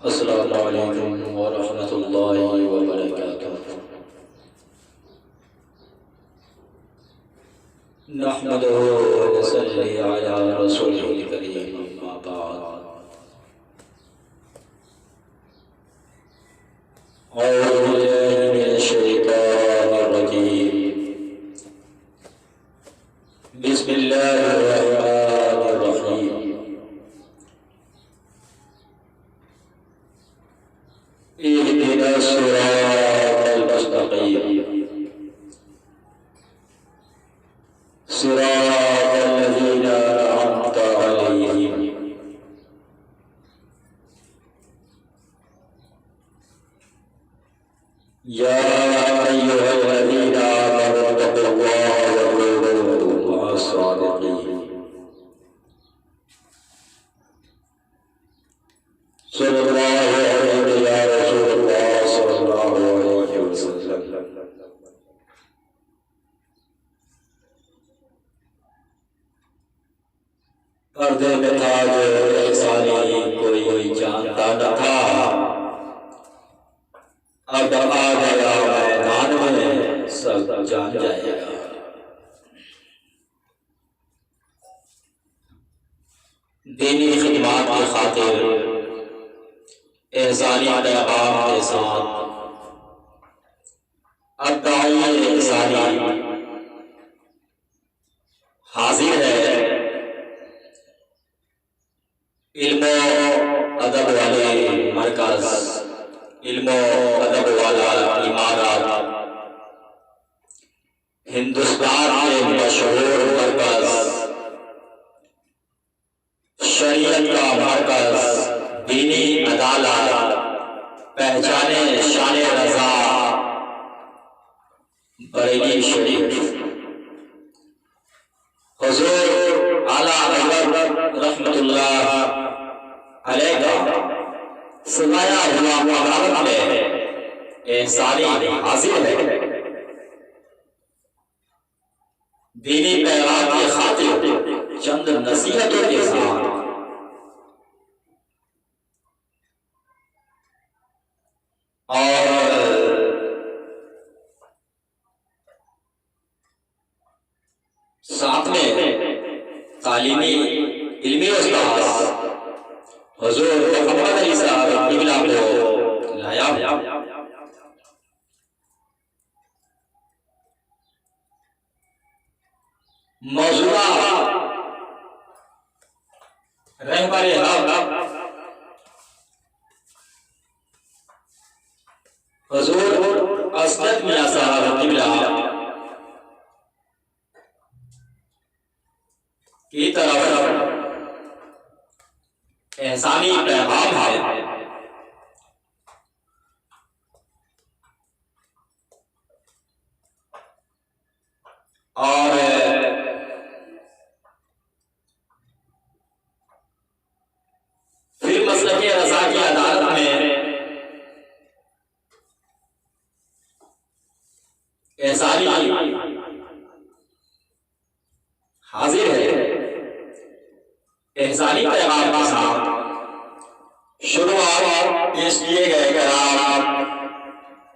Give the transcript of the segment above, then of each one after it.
अस्सलामु अलैकुम व रहमतुल्लाहि व बरकातुहू। नहमदुहु व नसल्ली अला रसूलिहिल करीम, अम्मा बाद। औज़ु बिल्लाहि मिनश शैतानिर रजीम। बिस्मिल्लाहिर रहमानिर रहीम। इहदिनस सिरातल मुस्तक़ीम, सिरातल लज़ीना अनअमता अलैहिम, या अय्युहल्लज़ीना आमनू तक़ुल्लाहा व कूनू मअस सादिक़ीन। सल्लल्लाहु अलैहि या रसूलल्लाह सल्लल्लाहु अलैहि वसल्लम। पर्दे में था जो एहसानी कोई जानता न था, अब आ गया मैदान में सब जान जाएगा। दीनी खिदमत की खातिर एहसानी पैगाम के साथ अब दाई एहसानी हाजिर है। इल्मो अदब वाले मरकज, इल्मो अदब वाला इमारत, हिंदुस्तान के मशहूर मरकज, शरीयत का मरकज, दीनी अदालत, पहचाने शान रजा, बरेली शरीफ। हुजूर आला हज़रत रहमतुल्लाह अलैह का सजाया हुआ मुबारक में एहसानी हाजिर है। दीनी पैगाम की खातिर चंद नसीहतों के साथ और साथ में तालीमी इल्मी उस्ताद हुजूर मोहम्मद अली साहब किबला को लाया। मौजूदा रहबरे हक हुजूर असद मियां साहब किबला की तरफ एहसानी पैगाम है। और फिर मसलके रज़ा की अदालत में एहसानी हाजिर है। एहसानी पैगाम के साथ शुरुआत पेश किए गए कलाम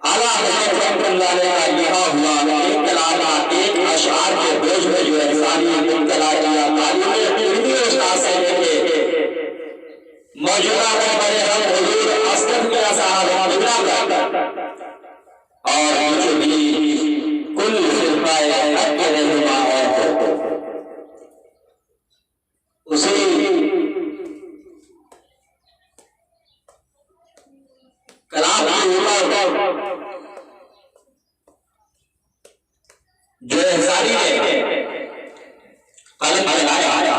आला हज़रत रहमतुल्लाह अलैह का लिखा हुआ एक कलाम, एक अशआर के बोझ में जो एहसानी मुब्तला किया तालीम इल्मी उस्ताद से लेके मौजूदा रहबरे हम हुजूर असद मियां साहब किबला और जो भी कुल फिरकाए हक के रहनुमा है उसी कलाम के ऊपर जो एहसानी ने कलम चलाया,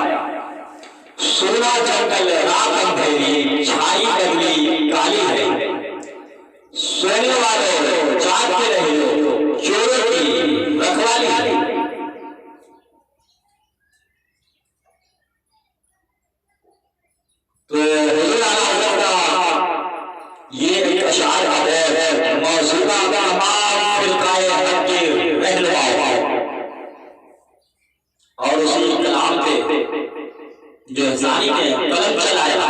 सोना जंगल रात अंधेरी छाई बदली काली है, सोने वालों जागते रहे चोरों की रखवाली। तो हुजूर आला हज़रत का ये एक अशआर है मौजूदा तमाम फिरकाए हक के रहनुमा और उसी कलाम पे जो एहसानी ने कलम चलाया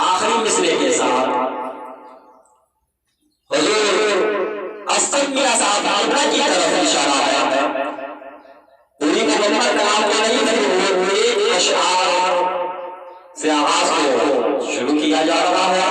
आखिरी मिसरे के साथ असद मियां साहब आगरा की तरफ इशारा है। पूरी मुकम्मल कलाम को नहीं, फिर वो एक अशआर से आगाज को शुरू किया जा रहा है।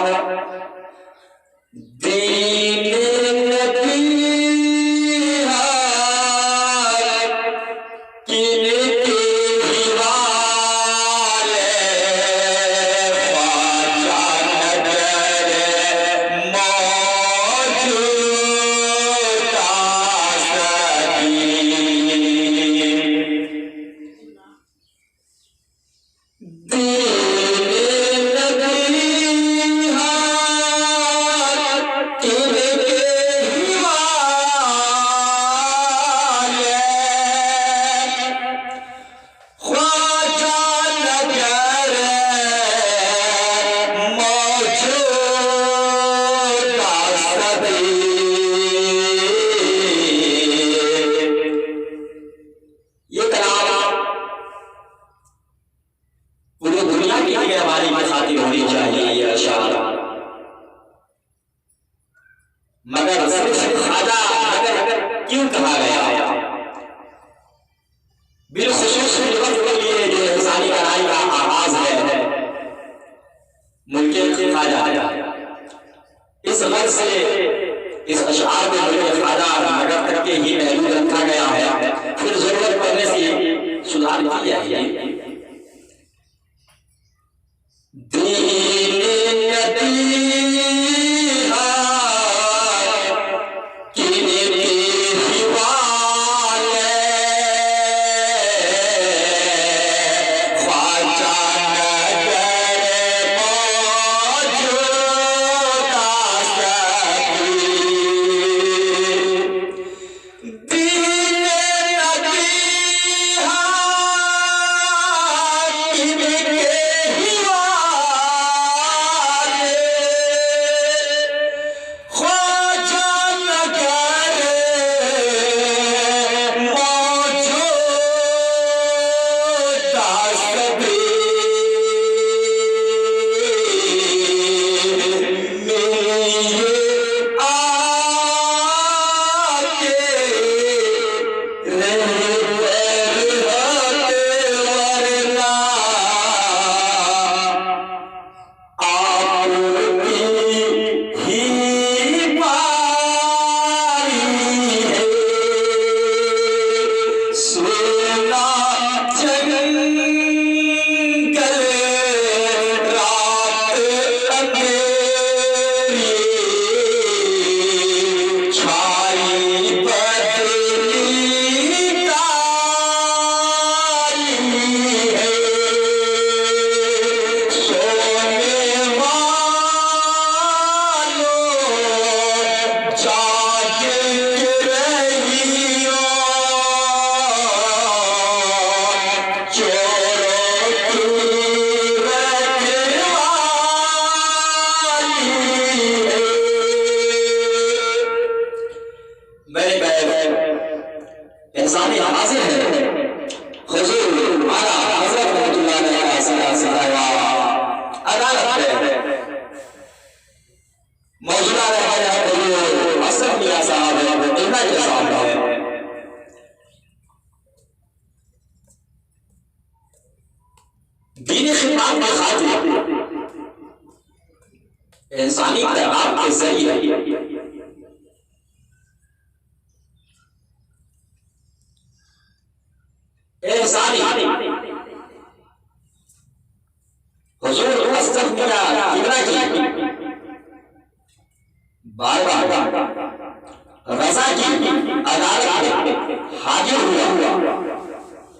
मगर सिर्फ ख्वाजा क्यों कहा गया? बिलखुसूस के लिए जो इंसानी कढ़ाई का आगाज है मुल्के ख्वाजा, इस गर्ज से इस अशआर में मुल्के ख्वाजा मगर करके ही महदूद रखा गया है। फिर जरूरत पड़ने से सुधार किया जाएगी। दीनी खिदमत के खातिर इंसानी पैगाम के जरिए इंसानी हुजूर बार-बार रज़ा की अदालत में हाजिर हुआ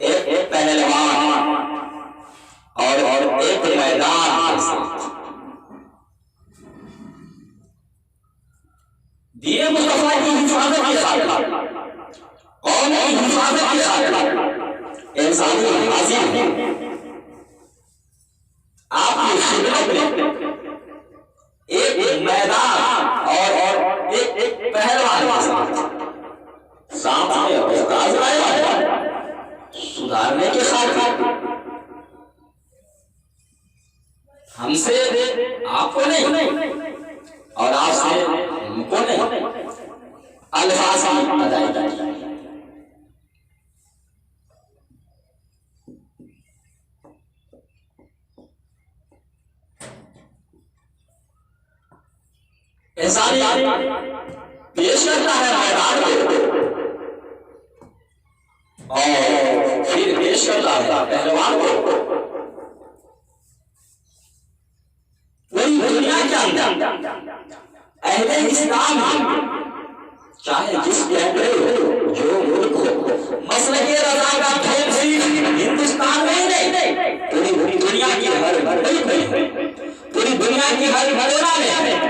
एक पहलवान और एक मैदान के साथ। दीन मुस्तफा की हिफाजत के खातिर, कौम की हिफाजत के खातिर इंसानी हाजिर आपकी खिदमत में एक मैदान और एक पहलवान के साथ में उस्ताद आया सुधारने के खातिर। हमसे आपको नहीं और आपसे हमको नहीं, अल्फाज की अदायगी। इंसानी पेश करता है मैदान को और फिर पेश करता है पहलवान को। पूरी दुनिया के अंदर अहले इस्लाम चाहे जिस कैंपे हो जो मुल्क हो, मसलके रज़ा का खेल सिर्फ हिंदुस्तान में ही नहीं, पूरी दुनिया की हर मुल्क में, पूरी दुनिया की हर कोना में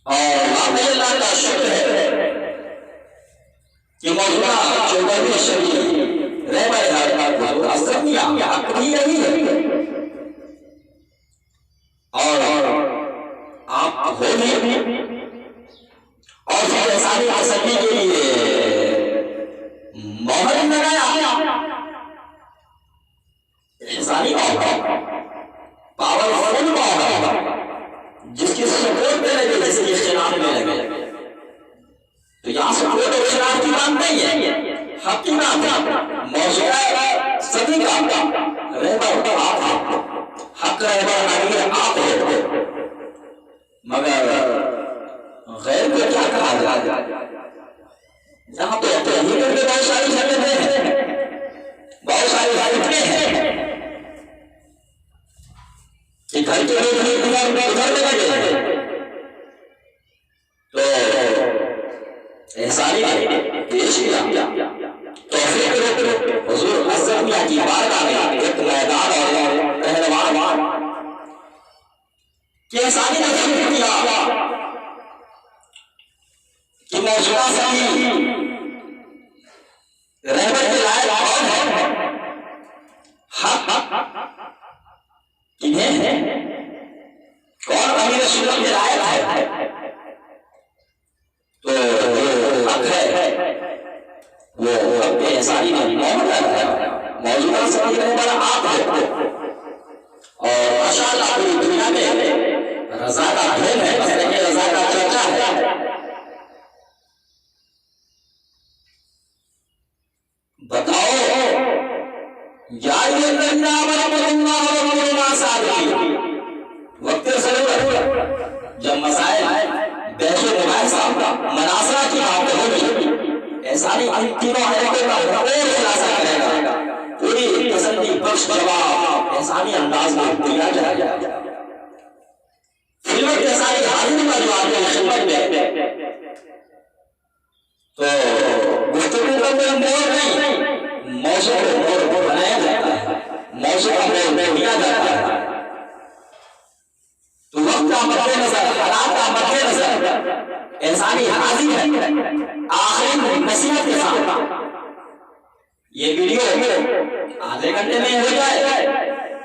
और अल्लाह का शुक्र है कि मौजूदा 14वीं शरी रहमतुल्लाह असमिया हक भी यही है और आप हो भी और फिर सारी असमी के लिए मोहर लगाया इंसानी पावरफुल मोहर जिसकी सपोर्ट में लगे, जिसके इख्तिलाफ में लगे। तो यहाँ सपोर्ट और इख्तिलाफ की बात नहीं है, हक की बात है। मौजूदा सदी का रहबर आप हो, हक रहबर अमीर आप हो, मगर गैर को क्या कहा जाए? यहाँ पे तौहीद के बहुत सारी जगह हैं, बहुत सारी बातें हैं कि घर के लोग उधर में लगे तो इंसानी पेश किया तो फिर हुजूर असमिया की बारगाह में एक मैदान और पहलवान कि इंसानी ने फिक्र किया कि मौजूदा सदी रहमत के लायक कौन है, हक किन्हें है, कौन अमीर सुन्नत के लायक है? तो हक है वो हक इंसानी में मौजूदा सदी में बड़ा आप है और माशाअल्लाह पूरी दुनिया में रज़ा का धूम है, मसलके रज़ा का चर्चा है। बताओ यार ये वक्त जब मसाइल बहस मुबाहिसा मनासरा की बात होगी, इंसानी तीनों हरकतों का भरपूर खुलासा करेगा, पूरी तसल्ली बख्श जवाब इंसानी अंदाज में दिया जाएगा। फिल्म के सारी हाजिरी का जवाब है खिदमत में। तो गुफ्तगू का कोई मोड़ नहीं, मौसम को मोड़ बनाया जाता है, मौसम का मोड़ दिया जाता है। तो वक्त का मद्देनजर, हालात का मद्देनजर इंसानी हाजिर है आखिरी नसीहत के साथ। ये वीडियो आधे घंटे में हो जाए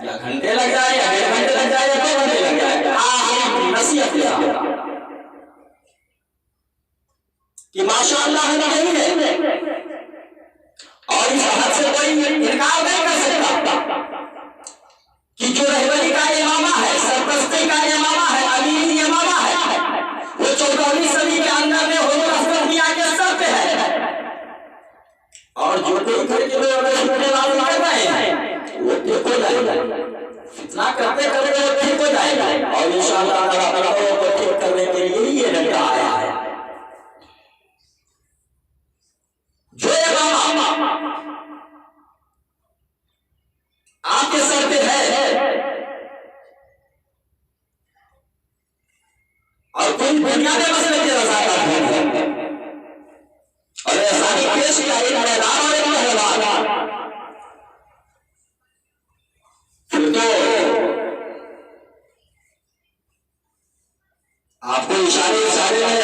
या घंटे लग जाए या 1.5 घंटे लग जाए या 2 घंटे लग जाए, आखिरी नसीहत के साथ कि माशाअल्लाह नहीं है और इस हद से कोई इनकार नहीं कर सकता कि जो रहबरी का इमामा है, सरपरस्ती का इमामा है, अमीरी इमामा है, वो 14वीं सदी के अंदर में हुजूर असमिया के सर पे है और जो कोई करके लोग वाले कर रहे हैं वो ठीक हो जाएगा, इतना करते करते वो ठीक हो जाएगा और इंशाअल्लाह ताला को ठीक करने के लिए ये डंडा आया है। जो इमामा आपके सर पे है और पूरी दुनिया में मसले की रज़ा का धूम है और इंसानी पेश किया एक मैदान और एक पहलवान, फिर तो आपको इशारे इशारे में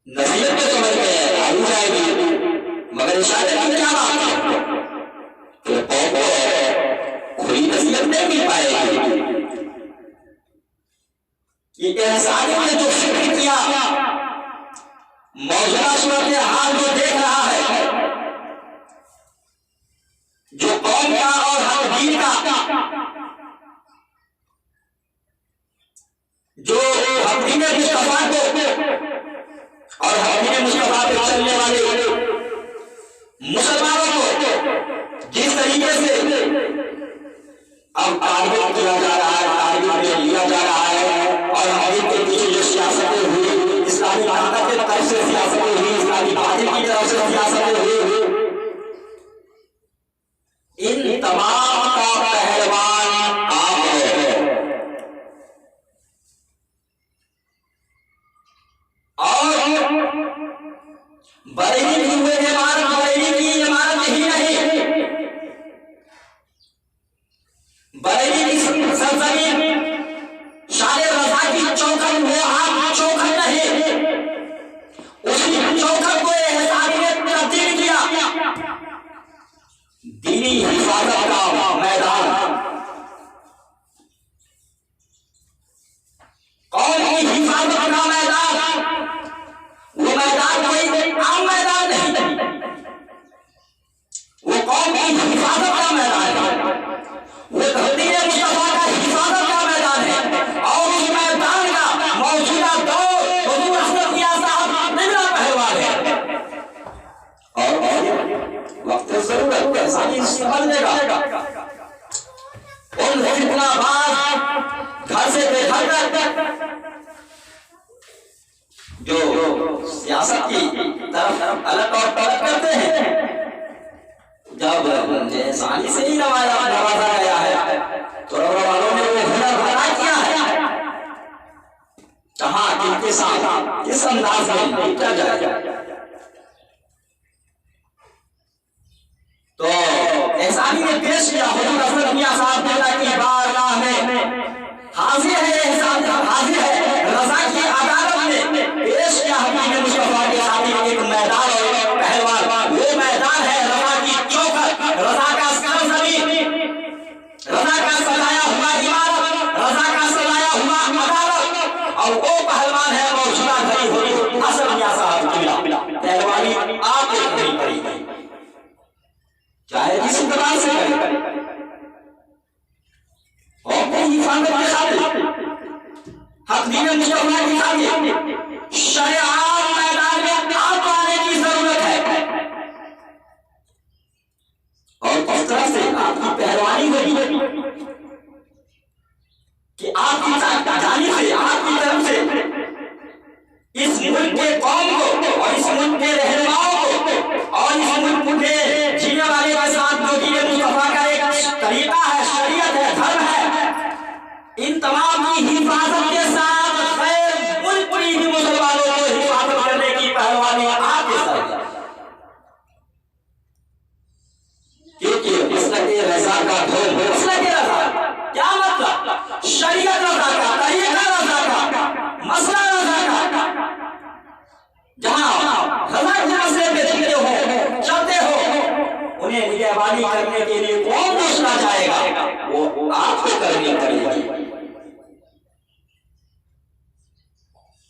नसीहत तो समझ में आ ही जाएगी, मगर इशारे की क्या बात है? तो खुली नसीहत नहीं मिल पाएगी। ये इंसान ने जो फिक्र किया, मौजूदा सूरत हाल जो देख रहा है, जो कौम का और हर दीन का और हदीस मुस्तफा पे चलने वाले मुसलमानों को जिस तरीके से अब टारगेट किया जा रहा है, टारगेट में लिया जा रहा है, और हदीस के पीछे जो सियासतें हुई, इस्लामी ताकत के तरफ से सियासतें हुई, इस्लामी बातिल की तरफ से सियासतें हुई, इन तमाम का पहलवान आप है। और बरेली की हुए इमारत, बरेली की इमारत ही नहीं, बरेली की सरजमीन शान रज़ा की चौखट वो आप चौखट नहीं, उसी चौखट को एहसानी ने तब्दील किया दीनी हिफाजत का मैदान, कौम की हिफाजत का मैदान। वो मैदान कोई आम मैदान नहीं, वो कौम की हिफाजत का मैदान है, वो धरती मुस्तफा का हिफाजत का मैदान है। और उस मैदान का मौजूदा दौर हुजूर हज़रत मियां साहब निगरां पहलवान है। और वक्त जरूरत आसानी समझने का, उन फितना बात घर से बेघर तक जो सियासत की तरफ अलग और पलट करते हैं, जब आसानी से ही नवाजा गया है तो रबरा वालों ने वो हुनर बना किया है कहाँ किनके साथ किस अंदाज में निपटा जाए। तो एहसानी ने पेश किया, हुजूर हज़रत मियां साहब की बारगाह में हाजिर है, एहसान हाजिर है, रज़ा की अदालत में पेश किया हबीब मुस्तफा के साथ एक मैदान और पहलवान। वो मैदान है रज़ा की चौखट, रज़ा का सरजमीन, रज़ा का सजाया हुआ इमारत, रज़ा का सजाया हुआ अदालत, और वो पहलवान है मौजूदा घड़ी हुजूर हज़रत मियां साहब किबला। पहलवानी आपको करनी पड़ेगी, चाहे किसी प्रकार से करें, और कोई हिफाजत के खातिर, हक दीन मुस्तफा की खातिर शरियात मैदान में आपको आने की जरूरत है। और किस तरह से आपकी पहलवानी होगी कि आपकी जानी से, आपकी तरफ से इस मुल्क के कौम को और इस मुल्क के रहनुमाओं को और इस मुल्क के जीने वाले के साथ जो दीन मुस्तफा का एक तरीका है, शरीयत है, धर्म है, इन तमाम की हिफाजत के साथ खैर मुल्क की मुसलमानों को हिफाजत करने की पहलवानी आपके साथ है। क्योंकि मसलक रज़ा का धर्म, मसलक रज़ा क्या मतलब, शरीयत रज़ा का, तरीका रज़ा का, मसला रज़ा का, जहां रज़ा के मसले पे चलते हो, चलते हो, उन्हें निगहबानी करने के लिए कौन दूसरा जाएगा, वो आपको करनी पड़ेगी।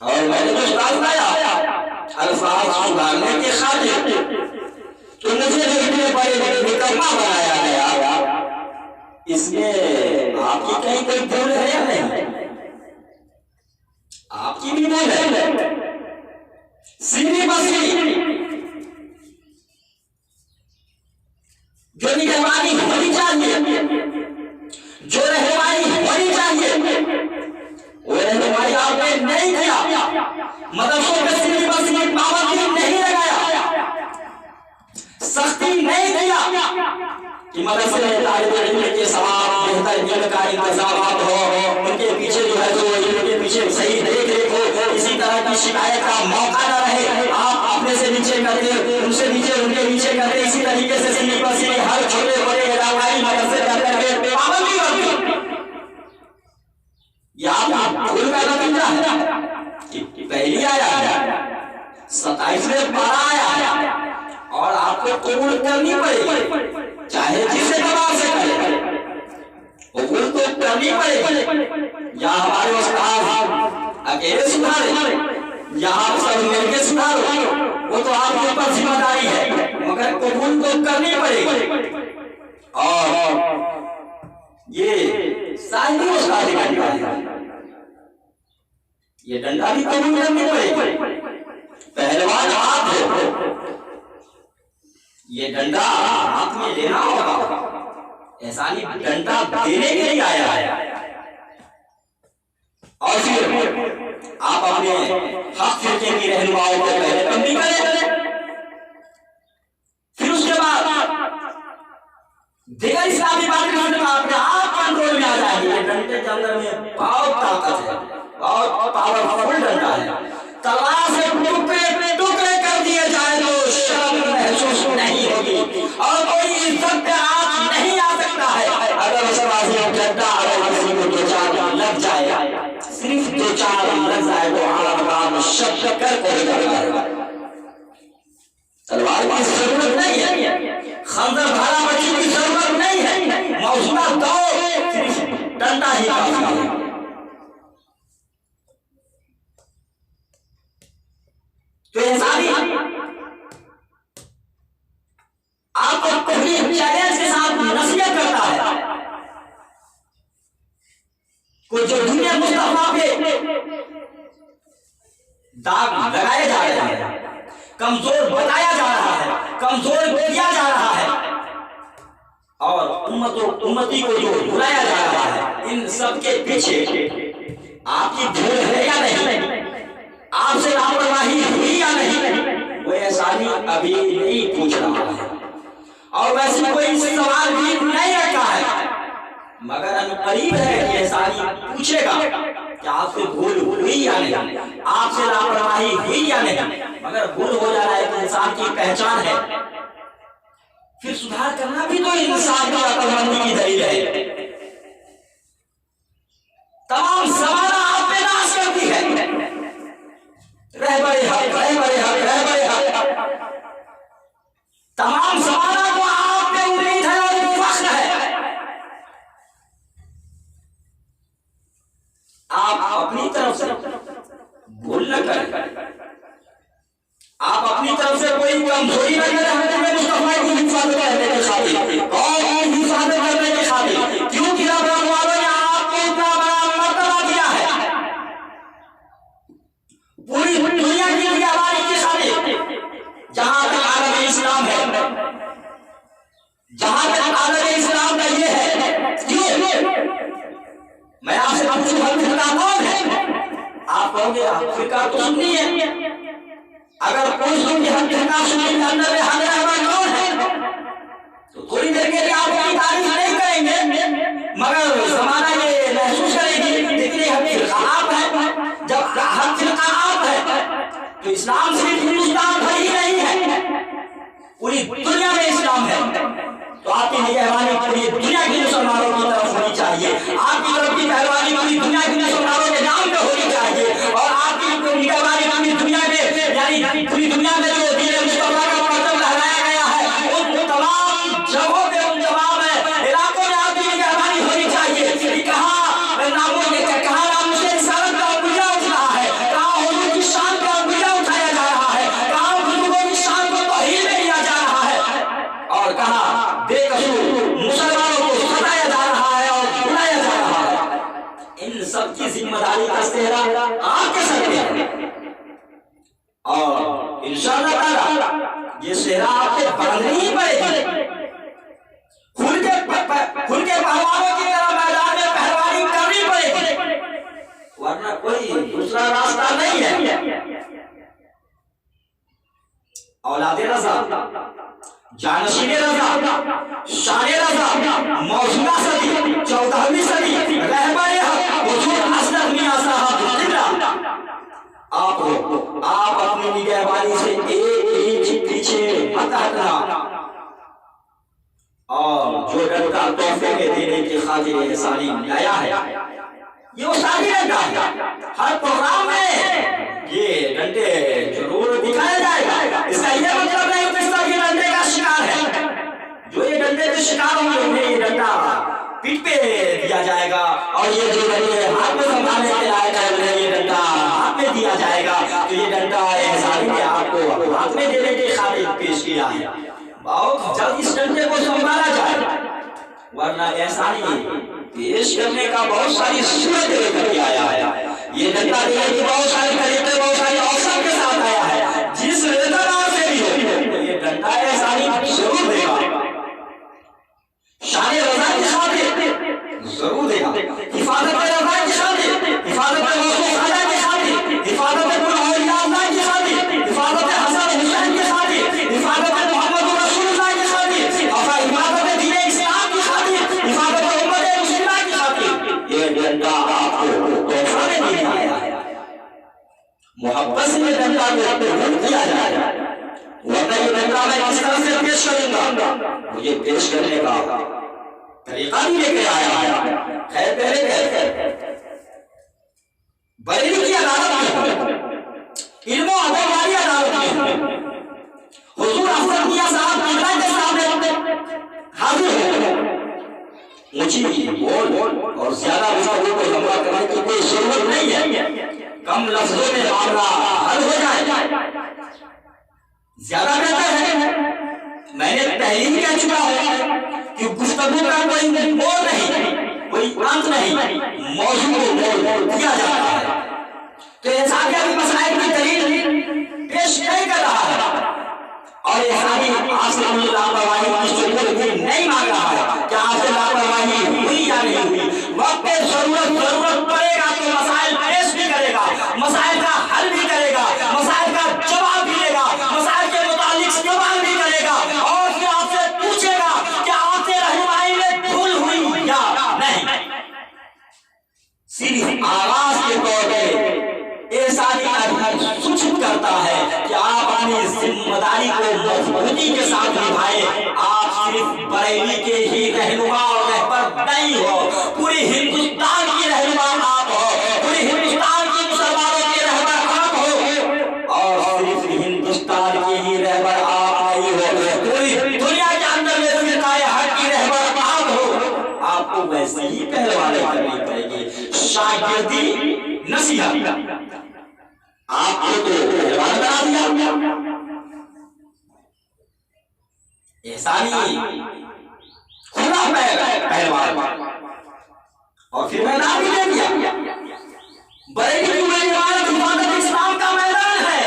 और मैंने जो इस्तेमाल किया अल्फाज सुधारने के खातिर, तो मुझे जो इतने बड़े निकम्मा बनाया गया, इसमें आपकी कहीं कोई भूल है या नहीं? आपकी भी भूल है, सीधी बसी जो निगरानी होनी चाहिए, जो रहनुमाई होनी चाहिए, वो रहनुमाई आपने नहीं किया। मदरसों में सीधी बसी पाबंदी नहीं लगाया, सख्ती नहीं किया कि मदरसे में तालिबे इल्म के सवाब बेहतर इल्म का इंतजाम हो, उनके पीछे जो है तो इनके पीछे सही देख रेख हो, इसी तरह की शिकायत का मौका न रहे। आप अपने से नीचे करते, उनसे नीचे, उनके नीचे करते, इसी तरीके से सीधी बसी हर छोटे बड़े इलाकाई मदरसे करके पाबंदी करती। आप भूल का नतीजा है कि पहली आया 27वें पारा आया और आपको कबूल करनी पड़ेगी, चाहे जिसे दबाव से करे, कबूल तो करनी पड़ेगी। या हमारे उस्ताद अकेले सुधारे या आप सब मिलकर सुधारो, वो तो आपके ऊपर जिम्मेदारी है, मगर कबूल तो करनी पड़ेगी। और ये साहिबी उस्तादी का है, ये डंडा भी कबूल करनी पड़ेगी। पहलवान आप हो, ये डंडा हाथ में लेना होगा। एहसानी डंडा देने के लिए आया है और फिर आप अपने हक फिरके की रहनुमाओं को पहले बंदी करें, फिर उसके बाद दिगर इस्लामी पार्टियों में अपने आप कंट्रोल में आ जाएगी। ये डंडे के अंदर में बहुत ताकत है, बहुत पावरफुल डंडा है। तलवार से टुकड़े टुकड़े कर दिए जाए तो शर्म महसूस नहीं होगी और कोई इज्जत पे आज नहीं आ सकता है। अगर मुसलमानों का डंडा अगर किसी को दो चार लग जाए, सिर्फ दो चार लग जाए तो आलम शब्द कर तलवार की जरूरत नहीं है, खंजर भाला बच्ची की जरूरत नहीं है, मौजूदा दौर सिर्फ डंडा ही काफी है। तो इंसानी आपको पहले चैलेंज के साथ नसीहत करता है कोई जो दुनिया मुस्तफा पे दाग लगाए जा रहे हैं, कमजोर बताया जा रहा है, कमजोर किया जा रहा है और उम्मती को जो बुलाया जा रहा है, इन सब के पीछे आपकी भूल है या नहीं, आपसे लापरवाही हुई या नहीं, वो एहसानी अभी नहीं पूछ रहा है और वैसे कोई सवाल भी नहीं रखा है, मगर अनकरीब है कि एहसानी पूछेगा कि आपसे भूल हुई या नहीं, आपसे लापरवाही हुई या नहीं। मगर भूल हो जा रहा है तो इंसान की पहचान है, फिर सुधार करना भी तो इंसान की अक्लमंदी की दलील है। तमाम ज़माना आप पे नाश करती है, रहबरे हक, रहबरे हक, रहबरे हक, तमाम ज़माना को आप पे उम्मीद है और फख्र है। आप अपनी तरफ से भूल न करें, आप अपनी तरफ से कोई कमजोरी न करें, मुस्तफा की हिफाजत करने के खातिर, कौम की हिफाजत करने के खातिर, क्योंकि रब वालों ने आपको इतना बड़ा मर्तबा दिया है, पूरी दुनिया की निगहबानी की खातिर। जहां तक आलम इस्लाम है, जहां तक आलम इस्लाम का ये है, क्यों मैं आपसे पूछूं हर फिरका कौन है, आप कहोगे आप फिरका तो सुन्नी है। अगर कोई सुन्नी हर फिरका सुन्नी के अंदर में हक रहमान कौन है तो थोड़ी देर के लिए आप अपनी तारीफ नहीं करेंगे, मगर जमाना ये महसूस करेगी देखिए हर फिरका आप है। जब हर फिरका आप है तो इस्लाम सिर्फ हिंदुस्तान भर ही नहीं है, पूरी दुनिया में इस्लाम है। तो आपकी निगहबानी पूरी दुनिया के मुसलमानों की तरफ होनी चाहिए, आपकी तरफ की पहलवानी पूरी दुनिया के मुसलमानों के नाम पे होनी चाहिए और आपकी निगहबानी पूरी दुनिया में यानी पूरी दुनिया में जो दीन मुस्तफा का परचम लहराया गया है उन तमाम जगहों पे, उन तमाम इलाकों में आपकी निगहबानी होनी चाहिए। कहाँ नामों ने कहा नाम से रिसालत का बुझा उठ रहा है, कहाँ हुजूर की शान का बुझा उठाया जा रहा है, कहाँ बुजुर्गों की शान को तौहीन में लिया जा रहा है और कहाँ बेकसूर मुसलमानों को सताया जा रहा है और बुलाया जा रहा है। इन सब की जिम्मेदारी का सेहरा आपके सर पे है और इंशाअल्लाह ताला ये सेहरा आपको बांधनी ही पड़ेगी। खुल के पहलवानों की तरह मैदान में पहलवानी करनी पड़ेगी, वरना कोई दूसरा रास्ता नहीं है। औलादे रज़ा, जानशीने रज़ा, शाने रज़ा, मौजूदा सदी 14वीं सदी रहबरे हक हुजूर हज़रत मियां साहब क़िबला, आप अपनी निगहबानी से एक इंच पीछे मत हटना और जो डंडा तोहफे में देने की खातिर एहसानी लाया है ये वो शादी डंडा है। हर प्रोग्राम में ये डंडे जरूर दिखाया जाएगा, इसका ये मतलब नहीं कि सब ये डंडे का शिकार है। जो ये डंडे के शिकार होंगे उन्हें ये डंडा पीठ पे दिया जाएगा और ये जो डंडे हाथ में संभालने के लायक है उन्हें ये डंडा हाथ में दिया जाएगा। तो ये डंडा एहसानी ने आपको हाथ में देने के खातिर पेश किया है, बहुत जल्द इस डंडे को संभाला जाए, वरना एहसानी पेश करने का बहुत सारी सूरत लेकर के आया है। ये डंडा देने की बहुत सारी तरीके, बहुत सारी अवसर के साथ आया है। कहता है नजरा मैं किस तरह से पेश करूंगा, मुझे पेश करने का तरीका भी लेके आया। खैर पहले बरेली की अदालत में इल्म और अदब वाली अदालत में हुजूर अफजल मियां साहब किबला के सामने हाजिर हो। ऊंची बोल और ज्यादा गुफ्तगू को लंबा करने की कोई जरूरत नहीं है, कम लफ्जों में मामला हल हो जाए, ज्यादा बेहतर है। मैंने पहले ही कह चुका हूं कि गुफ्तगू का कोई मोड़ नहीं, कोई अंत नहीं, मौजू को मोड़ दिया जाता है। तो इंसान के मसाइल की दलील पेश नहीं कर रहा है और इंसानी आपसे लापरवाही नहीं मांग रहा है। क्या आपसे लापरवाही हुई या नहीं हुई, वक्त पे जरूरत पड़ेगा तो मसाइल पेश भी करेगा, मसाइल का हल भी करेगा, मसाइल का जवाब भी देगा, मसाइल के मुतालिक सवाल भी करेगा और फिर आपसे पूछेगा कि आपसे रहनुमाई में भूल हुई या नहीं। सिर्फ आवाज के तौर पे सूचित करता है कि आप अपनी जिम्मेदारी को मजबूती के साथ निभाए। आप सिर्फ बरेली के ही रहनुमा और रहबर नहीं हो, पूरी हिंदुस्तान की रहनुमा आप हो, पूरी हिंदुस्तान की मुसलमानों के रहबर आप हो और सिर्फ हिंदुस्तान की ही रहबर आप नहीं हो, पूरी दुनिया के अंदर में फिरकाए हक की रहबर आप हो। आपको वैसे ही पहलवानी करनी पड़ेगी, शागिर्दी नसीहत। आपको तो पहलवान बना दिया, एहसानी खुला पहलवान और फिर मैदान भी दे दिया। बरेली की इमारत हिफाजत इस्लाम का मैदान है,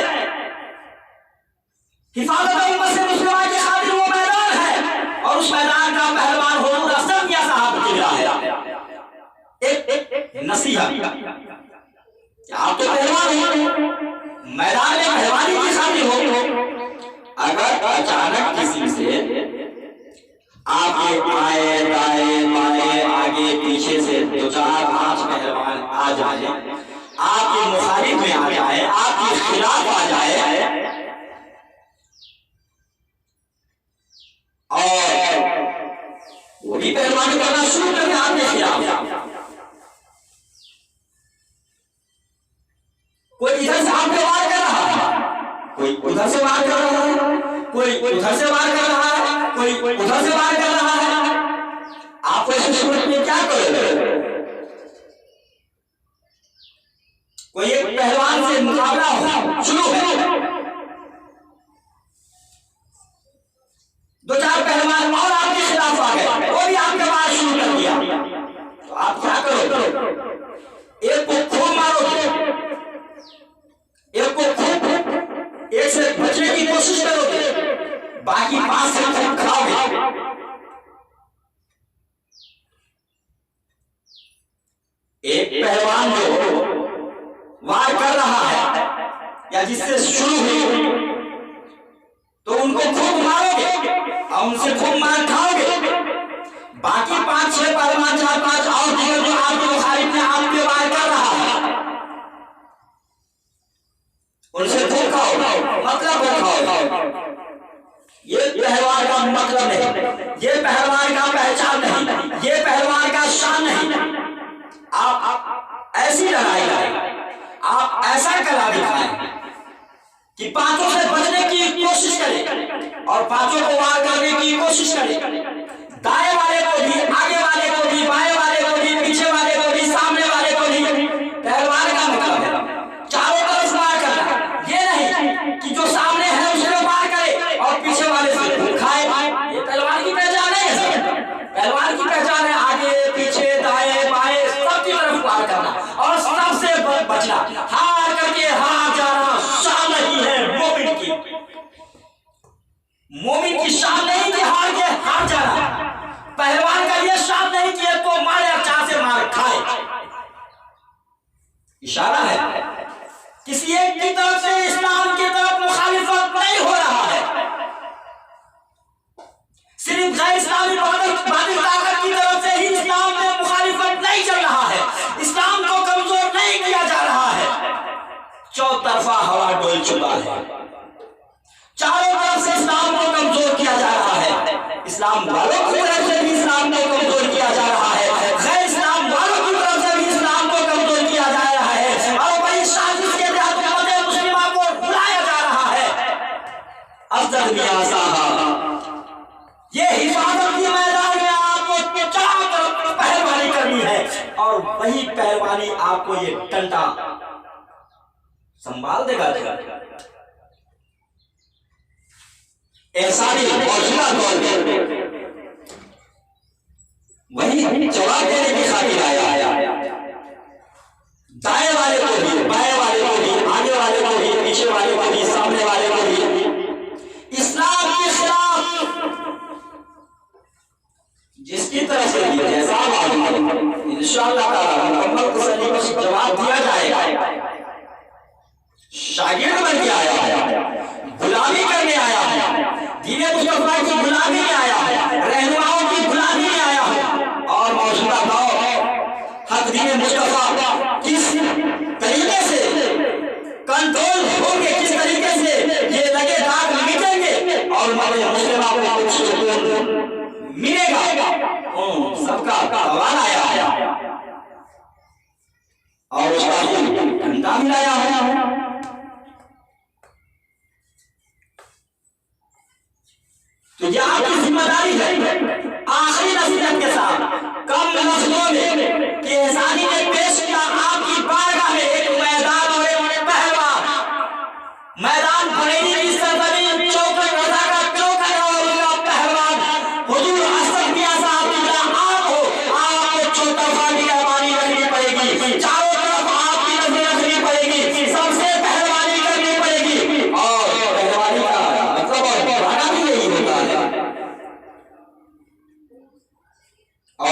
हिफाजत उम्मत से मुस्लिमा की खातिर वो मैदान है और उस मैदान का पहलवान हुजूर अफजल मियां साहब की है। एक नसीहत, आप तो पहलवान हो, मैदान में पहलवानी की खातिर हो, अगर अचानक किसी से आपके आए दाएं बाएं आगे पीछे से 2-4-5 पहलवान आ जाए, आपके मुखालिफ में आ जाए, आपके खिलाफ आ जाए और वो भी पहलवानी करना शुरू कर दे आपके खिलाफ, कोई इधर से आपको वार कर रहा है, कोई उधर से वार कर रहा है, कोई उधर से वार कर रहा है, कोई उधर से वार कर रहा है, आप ऐसे सूरत में क्या करोगे? कोई एक पहलवान से मुकाबला हो शुरू है, 2-4 पहलवान और आपके खिलाफ आ गए, वो भी आपके वार शुरू कर दिया, तो आप क्या करोगे? एक को खूब मारोगे, एक को खूब एक से बचने की कोशिश करोगे, बाकी 5 से खूब खाओगे। एक पहलवान जो वार कर रहा है या जिससे शुरू हुई तो उनको खूब मारोगे और उनसे खूब मार खाओगे, बाकी 5-6 पहलवान 4-5 और जो आपके मुखालिफ में आपके वार कर रहा है उनसे खूब खाओ, मतलब खाओ। ये पहलवान का मतलब नहीं, ये पहलवान का पहचान नहीं, ये पहलवान का शान नहीं। आप ऐसी लड़ाई लड़ाई, आप ऐसा कला दिखाएं कि 5 से बचने की कोशिश करें और 5 को वार करने की कोशिश करें, दाएं वाले को भी, आगे वाले को भी, बाएं वाले को भी, पीछे वाले को भी, सामने वाले को भी। पहलवान का मतलब है चारों तरफ वार करना, ये नहीं कि जो सामने है उसे वार करे और पीछे वाले से खाए। ये पहलवान की पहचान नहीं है। पहलवान की पहचान है आगे पीछे दाएं बाएं सबकी तरफ वार करना और सबसे बचना। हार करके हार जाना शान नहीं है मोमिन की, मोमिन की शान नहीं कि हार के हार जाना। पहलवान का ये शान नहीं कि एक को मारे और 4 से मार खाए। इशारा है किसी एक की तरफ से इस्लाम की तरफ मुखालिफत नहीं हो रहा है, सिर्फ गैर इस्लामी बातिल ताकत की तरफ से ही इस्लाम में मुखालिफत नहीं चल रहा है, इस्लाम को कमजोर नहीं किया जा रहा है। चौतरफा हवा डोल चुका है, चारों तरफ से इस्लाम वालों की तरफ से भी इस्लाम को कमजोर किया जा रहा है, गैर इस्लाम वालों की तरफ से भी इस्लाम को कमजोर किया जा रहा है, और बड़ी साजिश के तहत उम्मत मुस्लिमा को बुलाया जा रहा है। अफजल मियां साहब, ये हिफाजत की मैदान में आपको चारों तरफ पहलवानी करनी है, और वही पहलवानी आपको ये डंडा संभाल देगा। ऐसा भी मौजूदा दौर में वही जवाब देने की खातिर आया, दाएं वाले को भी, बाएं वाले को भी, आगे वाले को भी, पीछे वाले को भी, सामने वाले को भी, इस्लाम के खिलाफ जिसकी तरफ से भी जैसा इंशाअल्लाह ताला मुकम्मल तसल्ली का जवाब दिया जाएगा। शागिर्द बन के आया, गुलामी करने आया, दीन मुस्तफा की गुलामी में आया, रहनुमाओं की गुलामी में आया, और मौजूदा दौर हक दीन मुस्तफा किस तरीके से कंट्रोल होंगे, किस तरीके से ये लगे दाग मिटेंगे और मुस्लिमों को कुछ सुकून मिलेगा, सबका सवाल आया और उसका घंटा मिलाया है। तो यह आपकी जिम्मेदारी है आखिरी नसीहत के साथ कम लफ्जों में कि एहसानी ने पेश किया आपकी बारगाह में एक मैदान और एक पहलवान, मैदान बरेली की सरजमीन चौकट रजा का चौकट और उसका पहलवान हुजूर असद मियां साहब की आप हो, आपको चौतरफा निगरानी रखनी पड़ेगी, चारों तरफ आपकी नजर रखनी पड़ेगी, सबसे पहलवानी करनी पड़ेगी, और पहलवानी का मतलब और भागा भी यही होता है। और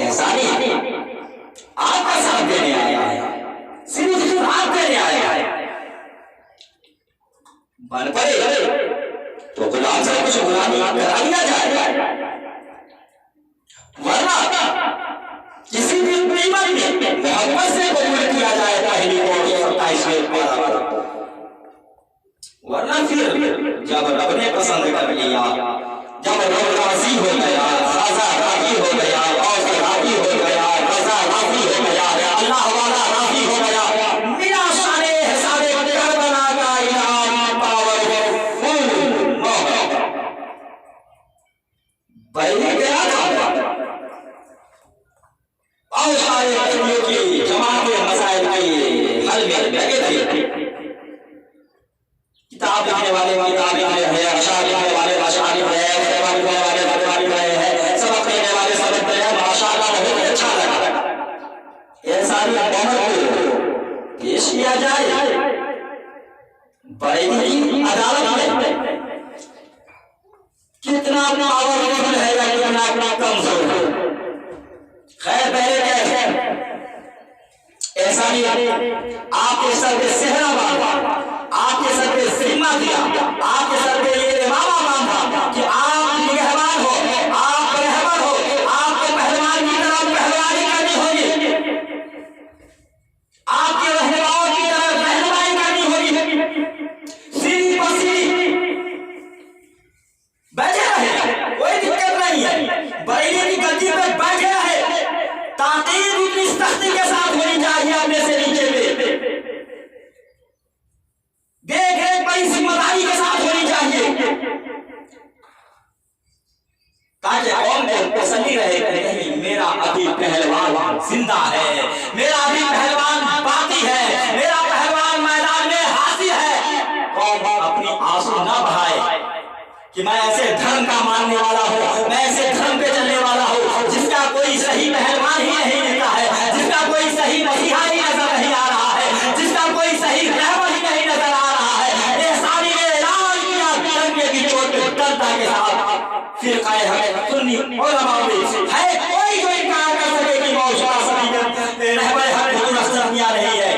एहसानी आपका साथ देने आया है, सिर्फ साथ देने आया है, बन पड़े तो गुलाम से कुछ गुलामी करा दिया जाए, वरना किसी भी कीमत में मोहब्बत से कबूल किया जाए पहली को 27वें पारा को, वरना फिर जब रब ने पसंद कर लिया, जब रब राजी हो गया, खाजा राजी हो गया, और राजी हो गया, रजा राजी हो गया, अल्लाह वाला राजी हो गया, मेरा शान हिसाबे करबला का इनाम पावरफुल पहले गया था, और सारे मसलों की जमात मसाइल के हल में लगे थे, किताब लिखने वाले किताब लिखने हैं, अशआर लिखने वाले अशआर लिख रहे हैं, फरमान लिखने वाले फरमान लिख रहे हैं, सबक देने वाले सबक दे रहे हैं, माशाअल्लाह बहुत अच्छा लगा। ये सारी अदालत को पेश किया जाए बरेली की अदालत में, कितना पावरफुल है या कितना कमजोर है। खैर पहले कैसे ऐसा नहीं, आपके सर पे सेहरा बांधा, आपके सर पे जिम्मा दिया, आपके सर पे ये इमामा बांधा कि आप निगहबान हो, आप रहबर हो, आपको पहलवान की तरफ पहलवानी करनी होगी, आपके रहनुमाओं की तरफ रहनुमाई करनी होगी, सीधी पर सीधी बैठे रहे, कोई दिक्कत नहीं है, बरेली की गद्दी पर बैठे रहे, ताकीद उतनी सख्ती के साथ होनी चाहिए अपने से नीचे पे, देख रेख बड़ी जिम्मेदारी के साथ होनी चाहिए, ताकि कौम को तसल्ली रहे कि नहीं मेरा अभी पहलवान जिंदा है, मेरा अभी पहलवान बाकी है, मेरा पहलवान मैदान में हाजिर है। कौम अपनी आंसू ना बहाए कि मैं ऐसे धर्म का मानने वाला हूँ, मैं ऐसे धर्म पे चलने वाला हूँ जिसका कोई सही पहलवान ही नहीं मिलता है, जिसका कोई सही मसीहा ही नजर नहीं आ रहा है, जिसका कोई सही रहबर ही नहीं नजर आ रहा है। एहसानी ने ऐलान किया तिरंगे की चोट पे डरता के साथ फिरका है सुन्नी उलमा में है कोई जो इनकार कर सके कि मौजूदा सदी रहबर हक हुजूर असद मियां नहीं है,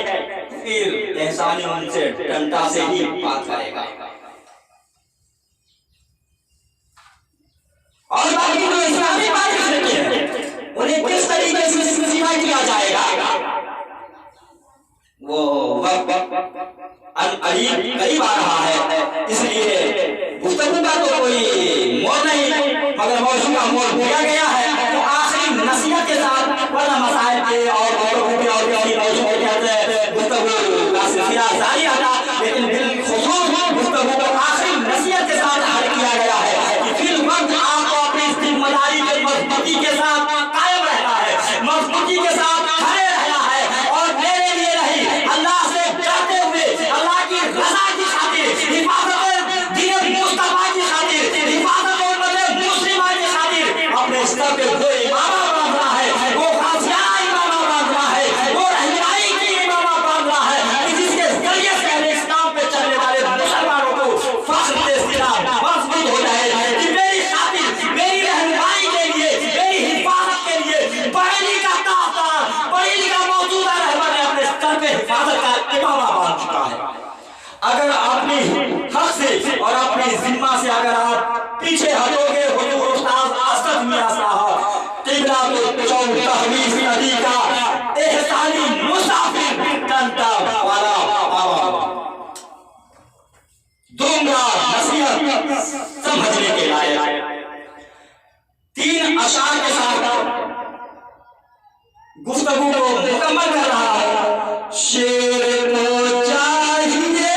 फिर एहसानी उनसे डंडा से ही बात करेगा। और बाकी जो इस्लामी बारिश हैं उन्हें किस तरीके से सिफाई किया जाएगा, वो करीब आ रहा है, इसलिए गुफ्तगू का तो कोई मोड़ नहीं, मगर मौजूद का मोड़ दिया गया है तो आखिरी नसीहत के साथ वरना मसाइल के और गुफ्तगू के और किसी मौजूद के कहते गुफ्तगू का सिलसिला जारी रहा, लेकिन बिलखुसूस गुफ्तगू को आखिरी नसीहत के साथ हल किया गया है कि फिर वक्त आपको अपनी जिम्मेदारी के मजबूती के साथ कायम रहना है, मजबूती के साथ खड़े रहना है और मेरे लिए नहीं अल्लाह से डरते हुए अल्लाह की रजा की खातिर हिफाजत दीन मुस्तफा की खातिर हिफाजत उम्मत मुस्लिमा की खातिर अपने स्तर पे वो इमामा बांधना है, वो खासियाना इमामा बांधना है, वो रहनुमाई की इमामा बांधना है कि जिसके जरिए से इस्लाम पे चलने वाले मुसलमानों को फख्र से सिला मजबूत हो जाए कि मेरी खातिर मेरी रहनुमाई के लिए मेरी हिफाजत के लिए बरेली का ताजदार बरेली का मौजूदा रहबर ने अपने स्तर पे हिफाजत का इमामा बांध चुका है। अगर अपनी हक से और अपनी जिम्मा से अगर आप पीछे हटोगे हुजूर उस्ताद असद मियां साहब किबला तो 14वीं सदी का एहसानी मुसाफिर कंटा वाला दूंगा नसीहत समझने के लायक 3 अशार के साथ गुफ्तगू को मुकम्मल कर रहा है। शेर को चाहिए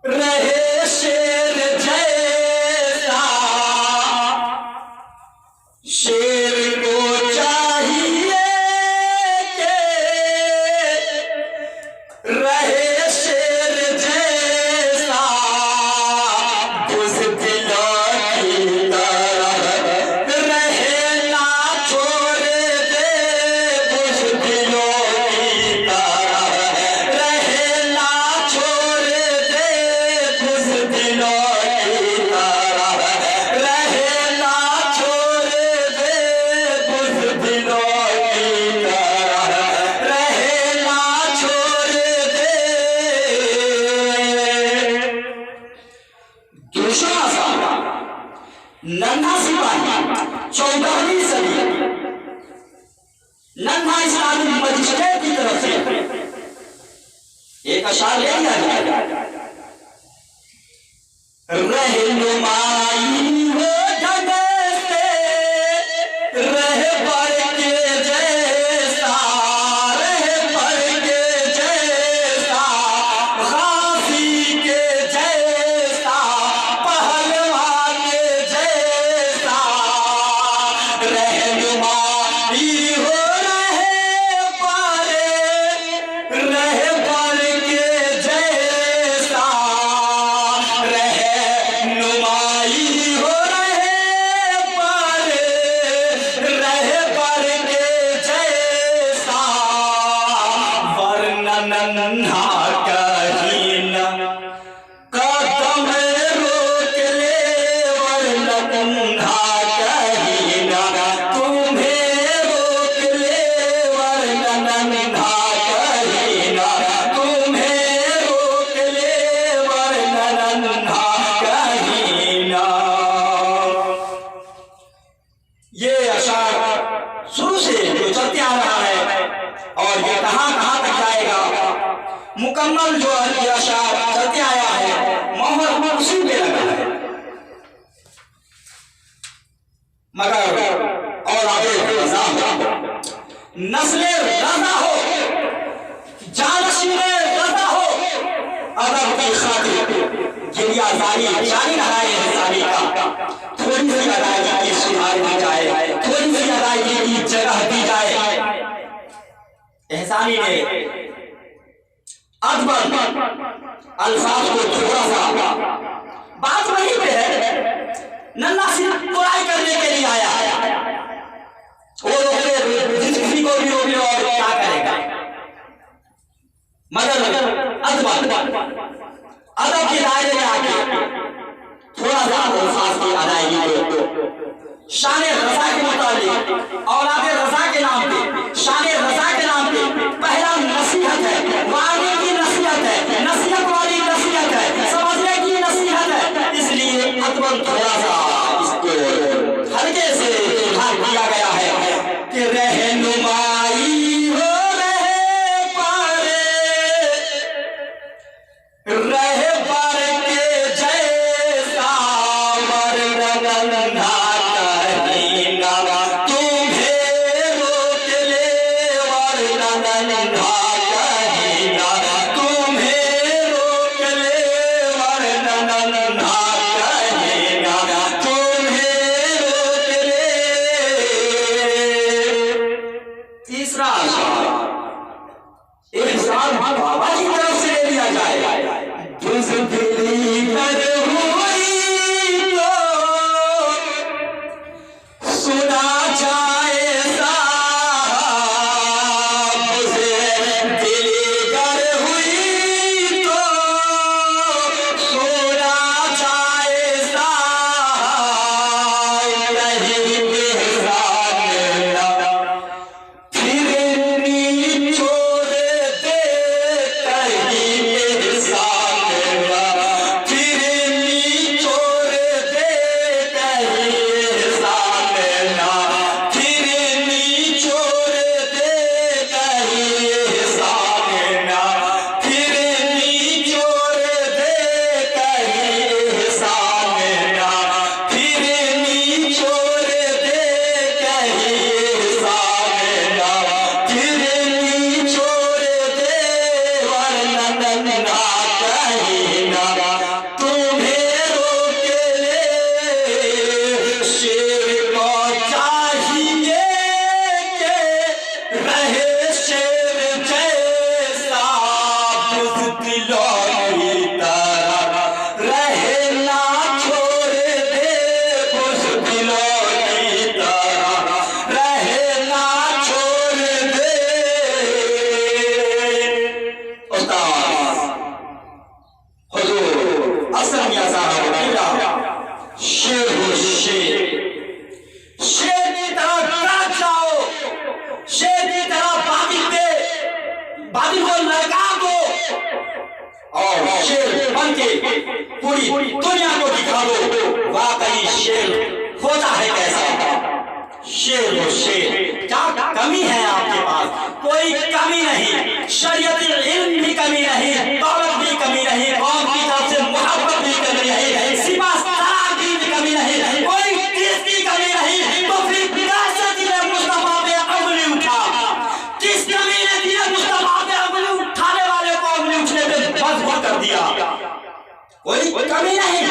रहे शेर जैसा, शेर को चाहिए रहे शेर जैसा, बुज़दिलों की तरह रहे ना छोड़ दे, बुज़दिलों की तरह रहे ना छोड़ दे, बुज़दिलों की तरह रहे ना छोड़ दे, बुज़दिलों की तरह रहे ना छोड़ दे। दूसरा सा नन्हा सिपाही 14वीं सदी नन्हा इस्लामी मजिस्ट्रेट की तरफ से एक अशार ले लिया गया। रहनुमाई हो ढंगते रहबर के जैसा, रहबर के जैसा, गाजी के जैसा, पहलवान के जैसा, रहनुमाई हो रहबर के जैसा, रहनुमाई हो रहबर के जैसा, वरना नन्हा कहीं न कदम रोक ले, वरना नन्हा कहीं न तुम्हें रोक ले, वरना नन्हा कहीं न तुम्हें रोक ले, वरना नन्हा कहीं न। ये अशार शुरू से जो चलते आ रहा है और ये कहां तक जाएगा, मुकम्मल जो ये अशार चलते आया है मोहर उसी पे लगा है। मगर और आगे नस्ले रजा हो, जानशीने रजा हो, अदब की खातिर गिरिया जारी जारी रहा है इंसानी का, थोड़ी सी अदायगी की सुधार दी जाए, थोड़ी सी अदायगी की जगह दी जाए। एहसानी ने अदबन अल्फाज को थोड़ा सा बात वहीं पे है, नन्ना सिर्फ बुराई करने के लिए आया, वो जिस किसी को भी रोक लो और क्या करेगा, मगर अदब के दायरे में आके थोड़ा सा अल्फाज की अदायगी को शान रजा के मुताबिक औलाद रजा के नाम पे, शान रजा के नाम पे पहला नसीहत है, वाणी की नसीहत है, नसीहत वाली नसीहत है, समझने की नसीहत है। इसलिए अदबन थोड़ा सा इसको हल्के से सुधार किया गया है कि रहनुमाई हो रहबर बाबा की तरफ से ले लिया जाए। बुज़दिली कर हुई तो सुना जाए साहब, बुज़दिली कर हुई तो सुना जाए साहब, नहीं बेहसाना फिर निचोड़ दे कहीं एहसाना, फिर निचोड़ दे कहीं एहसाना, फिर निचोड़ दे कहीं एहसाना, फिर निचोड़ दे कहीं एहसाना, फिर निचोड़ दे कहीं एहसाना, फिर निचोड़ दे वरना नन्हा कहीं ना तुम्हें रोक ले। शेर को चाहिए कि रहे शेर जैसा, बुज़दिलों की तरह रहे ना छोड़ दे, बुज़दिलों की तरह रहे ना छोड़ दे। उस्ताद हुजूर असलम या साहब किला शेर हो शेर, शेर की तरह तड़प जाओ, शेर की तरह बातिल को लगा दो और शेर बन के पूरी दुनिया को दिखा दो वाकई शेर होता है कैसा। शेर हो शेर, क्या कमी है आपके पास? कोई कमी नहीं, शरीयत इल्म भी कमी नहीं, दौलत भी कमी नहीं, कौम की तरफ से मोहब्बत भी कमी नहीं, सिपा सलाह की भी कमी नहीं, कोई चीज की कमी नहीं। तो फिर कैसे दिले मुस्तफा पे अंगुली उठा? किस कमी ने दिले मुस्तफा पे अंगुली उठाने वाले को अंगुली उठने पे मजबूर कर दिया? कोई कमी नहीं,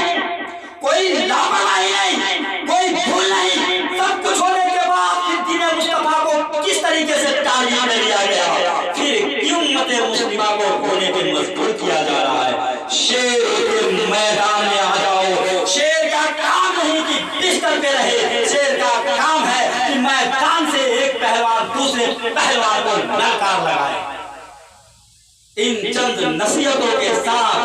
कोई लापरवाही नहीं, कोई भूल नहीं, सब कुछ होने के बाद फिर दीन मुस्तफा को किस तरीके से तारीफ में लिया गया, फिर क्यों उम्मत मुस्लिमा को होने पे मजबूर किया जा रहा है? शेर के मैदान में आ जाओ। शेर का काम नहीं कि बिस्तर पे रहे, शेर का काम है कि मैदान से एक पहलवान दूसरे पहलवान को ललकार लगाए। इन चंद नसीहतों के साथ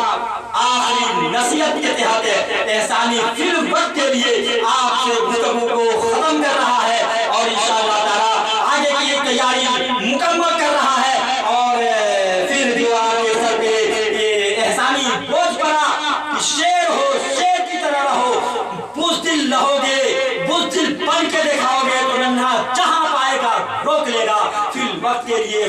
आखिरी नसीहत के तहत एहसानी फिल्म वक्त के लिए आपसे गुफ्तगू को खत्म कर रहा है और इंशाअल्लाह ताला आगे की तैयारी मुकम्मल कर रहा है। और फिर दीवार के सर पे ये एहसानी बोझ पड़ा कि शेर हो, शेर की तरह रहो, बुज़दिल रहोगे, बुज़दिल बन के दिखाओगे तो नन्हा जहां पाएगा रोक लेगा। फिर वक्त के लिए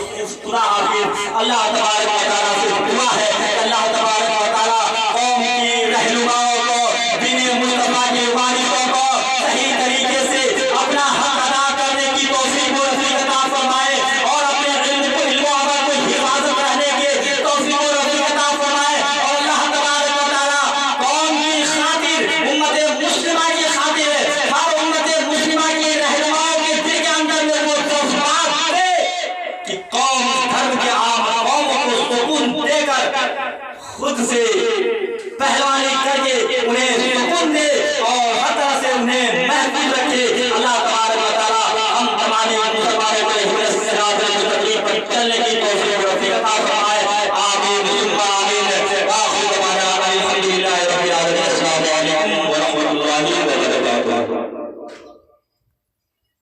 खुदा हाफिज़। अल्लाह तबारक व तआला से दुआ है अल्लाह तबारक व तआला कौम की रहनुमाओं को, दीन मुस्तफा के वारिसों को सही तरीके से अपना हक अदा करने की तौफीक और नसीब अता फरमाए और अपने इल्म को अमल को हिफाजत रहने की तौफीक और नसीब अता फरमाए। और अल्लाह तबारक व तआला कौम की खातिर, उम्मत मुस्लिमा की खातिर, हर उम्मत मुस्लिमा की रहनुमाओं के दिल के अंदर में वो जज्बात दे कि कौम धर्म के आम कौमों को सुकून देकर खुद से पहलवानी करके उन्हें